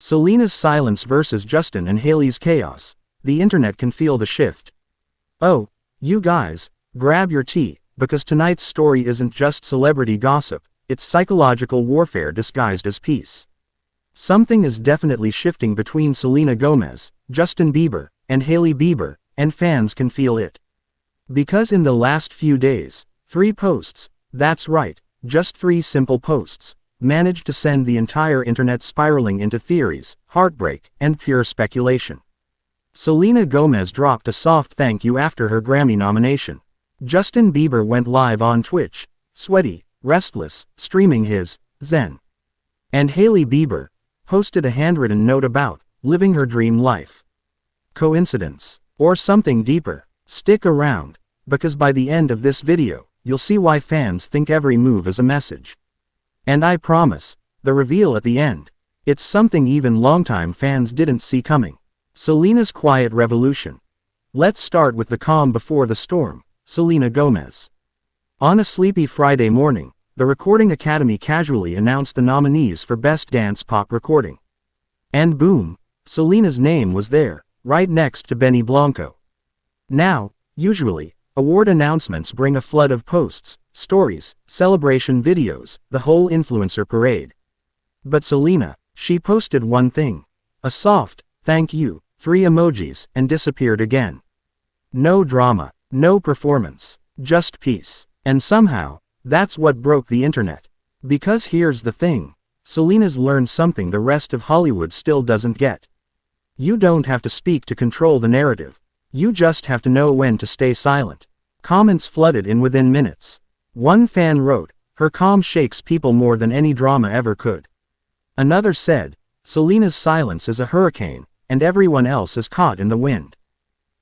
Selena's silence versus Justin and Hailey's chaos. The internet can feel the shift. Oh, you guys, grab your tea, because tonight's story isn't just celebrity gossip, it's psychological warfare disguised as peace. Something is definitely shifting between Selena Gomez, Justin Bieber, and Hailey Bieber, and fans can feel it. Because in the last few days, 3 posts, that's right, just 3 simple posts, managed to send the entire internet spiraling into theories, heartbreak, and pure speculation. Selena Gomez dropped a soft thank you after her Grammy nomination. Justin Bieber went live on Twitch, sweaty, restless, streaming his Zen. And Hailey Bieber posted a handwritten note about living her dream life. Coincidence? Or something deeper? Stick around, because by the end of this video, you'll see why fans think every move is a message. And I promise, the reveal at the end, it's something even longtime fans didn't see coming. Selena's quiet revolution. Let's start with the calm before the storm, Selena Gomez. On a sleepy Friday morning, the Recording Academy casually announced the nominees for Best Dance Pop Recording. And boom, Selena's name was there, right next to Benny Blanco. Now, usually, award announcements bring a flood of posts, stories, celebration videos, the whole influencer parade. But Selena, she posted one thing. A soft, thank you, 3 emojis, and disappeared again. No drama, no performance, just peace. And somehow, that's what broke the internet. Because here's the thing. Selena's learned something the rest of Hollywood still doesn't get. You don't have to speak to control the narrative. You just have to know when to stay silent. Comments flooded in within minutes. One fan wrote, "Her calm shakes people more than any drama ever could." Another said, "Selena's silence is a hurricane, and everyone else is caught in the wind."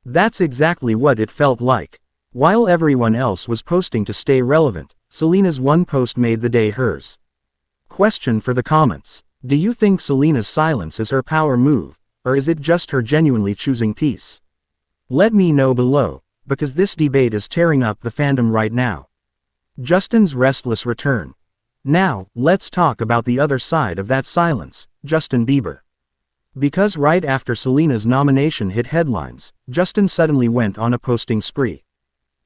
That's exactly what it felt like. While everyone else was posting to stay relevant, Selena's one post made the day hers. Question for the comments. Do you think Selena's silence is her power move, or is it just her genuinely choosing peace? Let me know below, because this debate is tearing up the fandom right now. Justin's restless return. Now, let's talk about the other side of that silence, Justin Bieber. Because right after Selena's nomination hit headlines, Justin suddenly went on a posting spree.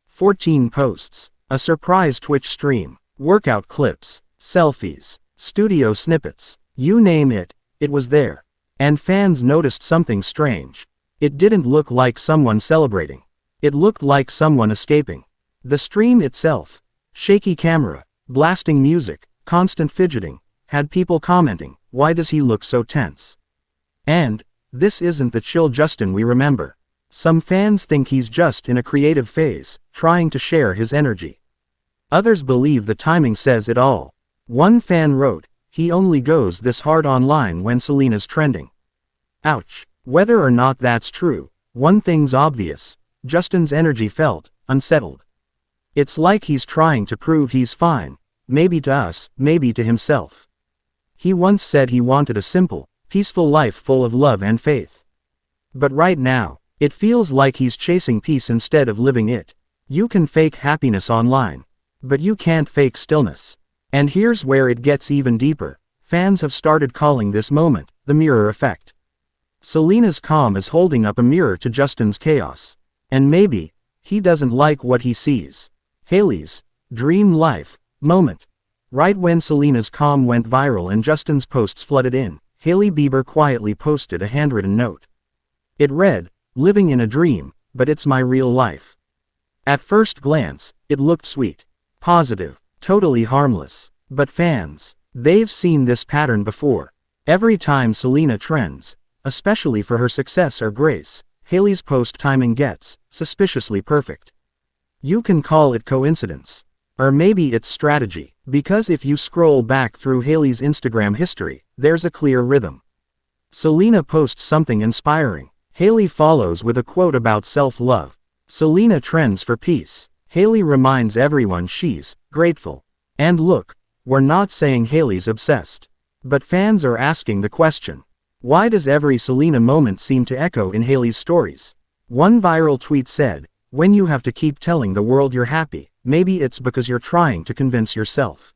14 posts, a surprise Twitch stream, workout clips, selfies, studio snippets, you name it, it was there. And fans noticed something strange. It didn't look like someone celebrating. It looked like someone escaping. The stream itself, shaky camera, blasting music, constant fidgeting, had people commenting, "Why does he look so tense?" And, this isn't the chill Justin we remember. Some fans think he's just in a creative phase, trying to share his energy. Others believe the timing says it all. One fan wrote, "He only goes this hard online when Selena's trending." Ouch. Whether or not that's true, one thing's obvious. Justin's energy felt unsettled. It's like he's trying to prove he's fine, maybe to us, maybe to himself. He once said he wanted a simple, peaceful life full of love and faith. But right now, it feels like he's chasing peace instead of living it. You can fake happiness online, but you can't fake stillness. And here's where it gets even deeper. Fans have started calling this moment the mirror effect. Selena's calm is holding up a mirror to Justin's chaos. And maybe, he doesn't like what he sees. Hailey's dream life moment. Right when Selena's calm went viral and Justin's posts flooded in, Hailey Bieber quietly posted a handwritten note. It read, "Living in a dream, but it's my real life." At first glance, it looked sweet, positive, totally harmless. But fans, they've seen this pattern before. Every time Selena trends, especially for her success or grace, Hailey's post timing gets suspiciously perfect. You can call it coincidence. Or maybe it's strategy, because if you scroll back through Hailey's Instagram history, there's a clear rhythm. Selena posts something inspiring. Hailey follows with a quote about self-love. Selena trends for peace. Hailey reminds everyone she's grateful. And look, we're not saying Hailey's obsessed. But fans are asking the question. Why does every Selena moment seem to echo in Hailey's stories? One viral tweet said, "When you have to keep telling the world you're happy, maybe it's because you're trying to convince yourself."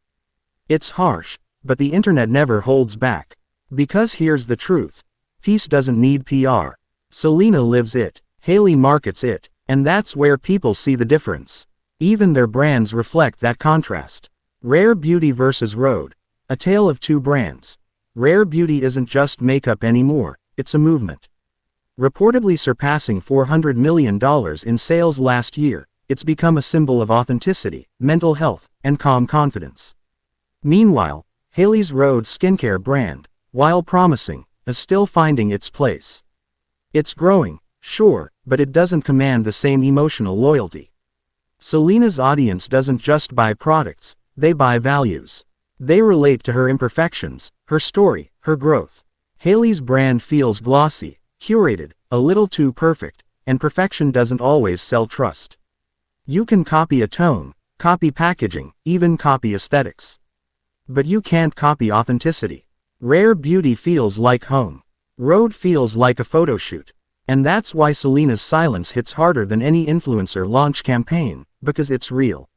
It's harsh, but the internet never holds back. Because here's the truth. Peace doesn't need PR. Selena lives it. Hailey markets it. And that's where people see the difference. Even their brands reflect that contrast. Rare Beauty versus Rhode. A tale of two brands. Rare Beauty isn't just makeup anymore, it's a movement. Reportedly surpassing $400 million in sales last year, it's become a symbol of authenticity, mental health, and calm confidence. Meanwhile, Hailey's Rhode skincare brand, while promising, is still finding its place. It's growing, sure, but it doesn't command the same emotional loyalty. Selena's audience doesn't just buy products, they buy values. They relate to her imperfections, her story, her growth. Hailey's brand feels glossy, curated, a little too perfect, and perfection doesn't always sell trust. You can copy a tone, copy packaging, even copy aesthetics. But you can't copy authenticity. Rare Beauty feels like home. Rhode feels like a photo shoot. And that's why Selena's silence hits harder than any influencer launch campaign, because it's real.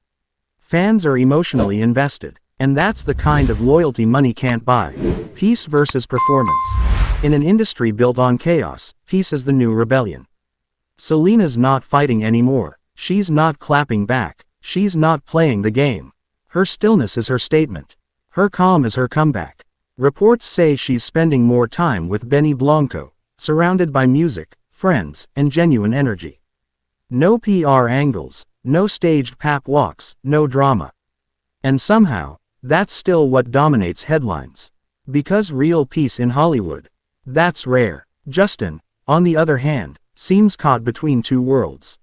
Fans are emotionally invested. And that's the kind of loyalty money can't buy. Peace versus performance. In an industry built on chaos, peace is the new rebellion. Selena's not fighting anymore. She's not clapping back. She's not playing the game. Her stillness is her statement. Her calm is her comeback. Reports say she's spending more time with Benny Blanco, surrounded by music, friends, and genuine energy. No PR angles, no staged pap walks, no drama. And somehow, that's still what dominates headlines. Because real peace in Hollywood, that's rare. Justin, on the other hand, seems caught between two worlds.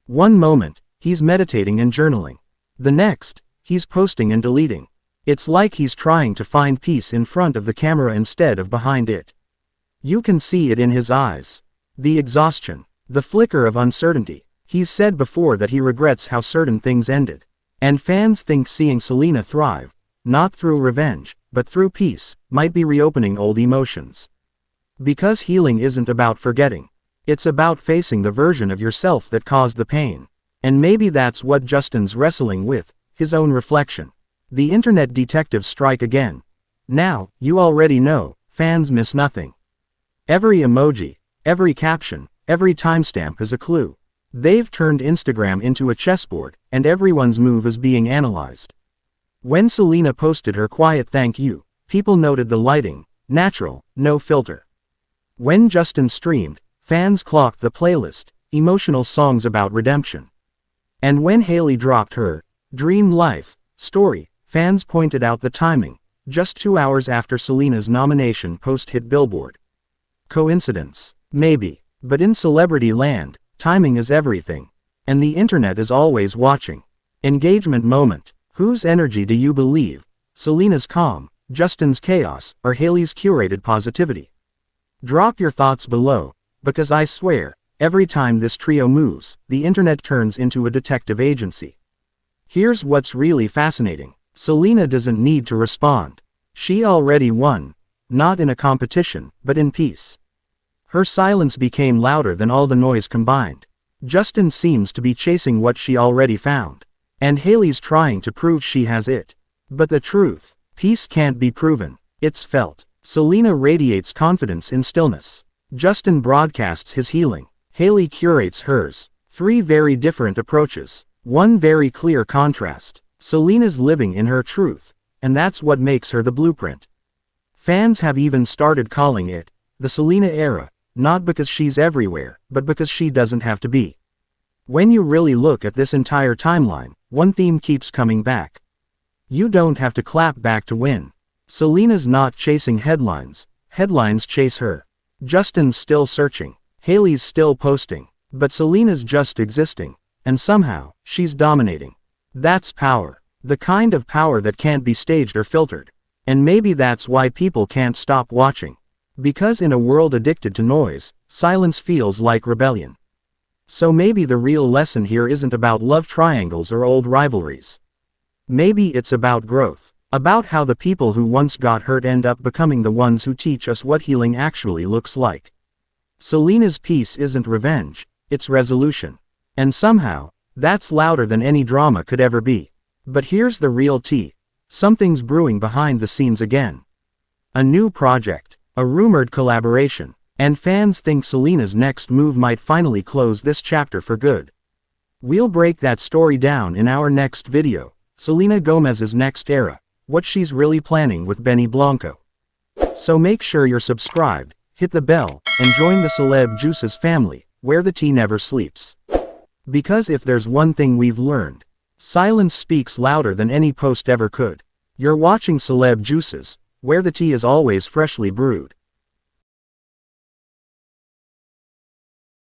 One moment, he's meditating and journaling. The next, he's posting and deleting. It's like he's trying to find peace in front of the camera instead of behind it. You can see it in his eyes. The exhaustion, the flicker of uncertainty. He's said before that he regrets how certain things ended. And fans think seeing Selena thrive, not through revenge, but through peace, might be reopening old emotions. Because healing isn't about forgetting. It's about facing the version of yourself that caused the pain. And maybe that's what Justin's wrestling with, his own reflection. The internet detectives strike again. Now, you already know, fans miss nothing. Every emoji, every caption, every timestamp is a clue. They've turned Instagram into a chessboard, and everyone's move is being analyzed. When Selena posted her quiet thank you, people noted the lighting, natural, no filter. When Justin streamed, fans clocked the playlist, emotional songs about redemption. And when Hailey dropped her Dream Life story, fans pointed out the timing, just 2 hours after Selena's nomination post hit Billboard. Coincidence? Maybe. But in celebrity land, timing is everything. And the internet is always watching. Engagement moment. Whose energy do you believe? Selena's calm, Justin's chaos, or Hailey's curated positivity? Drop your thoughts below, because I swear, every time this trio moves, the internet turns into a detective agency. Here's what's really fascinating. Selena doesn't need to respond. She already won. Not in a competition, but in peace. Her silence became louder than all the noise combined. Justin seems to be chasing what she already found. And Hailey's trying to prove she has it. But the truth, peace can't be proven, it's felt. Selena radiates confidence in stillness. Justin broadcasts his healing. Hailey curates hers. 3 very different approaches. One very clear contrast. Selena's living in her truth. And that's what makes her the blueprint. Fans have even started calling it the Selena era, not because she's everywhere, but because she doesn't have to be. When you really look at this entire timeline, one theme keeps coming back. You don't have to clap back to win. Selena's not chasing headlines, headlines chase her. Justin's still searching, Hailey's still posting, but Selena's just existing, and somehow, she's dominating. That's power. The kind of power that can't be staged or filtered. And maybe that's why people can't stop watching. Because in a world addicted to noise, silence feels like rebellion. So maybe the real lesson here isn't about love triangles or old rivalries. Maybe it's about growth. About how the people who once got hurt end up becoming the ones who teach us what healing actually looks like. Selena's peace isn't revenge, it's resolution. And somehow, that's louder than any drama could ever be. But here's the real tea. Something's brewing behind the scenes again. A new project, a rumored collaboration, and fans think Selena's next move might finally close this chapter for good. We'll break that story down in our next video. Selena Gomez's next era, what she's really planning with Benny Blanco. So make sure you're subscribed, hit the bell, and join the Celeb Juices family, where the tea never sleeps. Because if there's one thing we've learned, silence speaks louder than any post ever could. You're watching Celeb Juices, where the tea is always freshly brewed.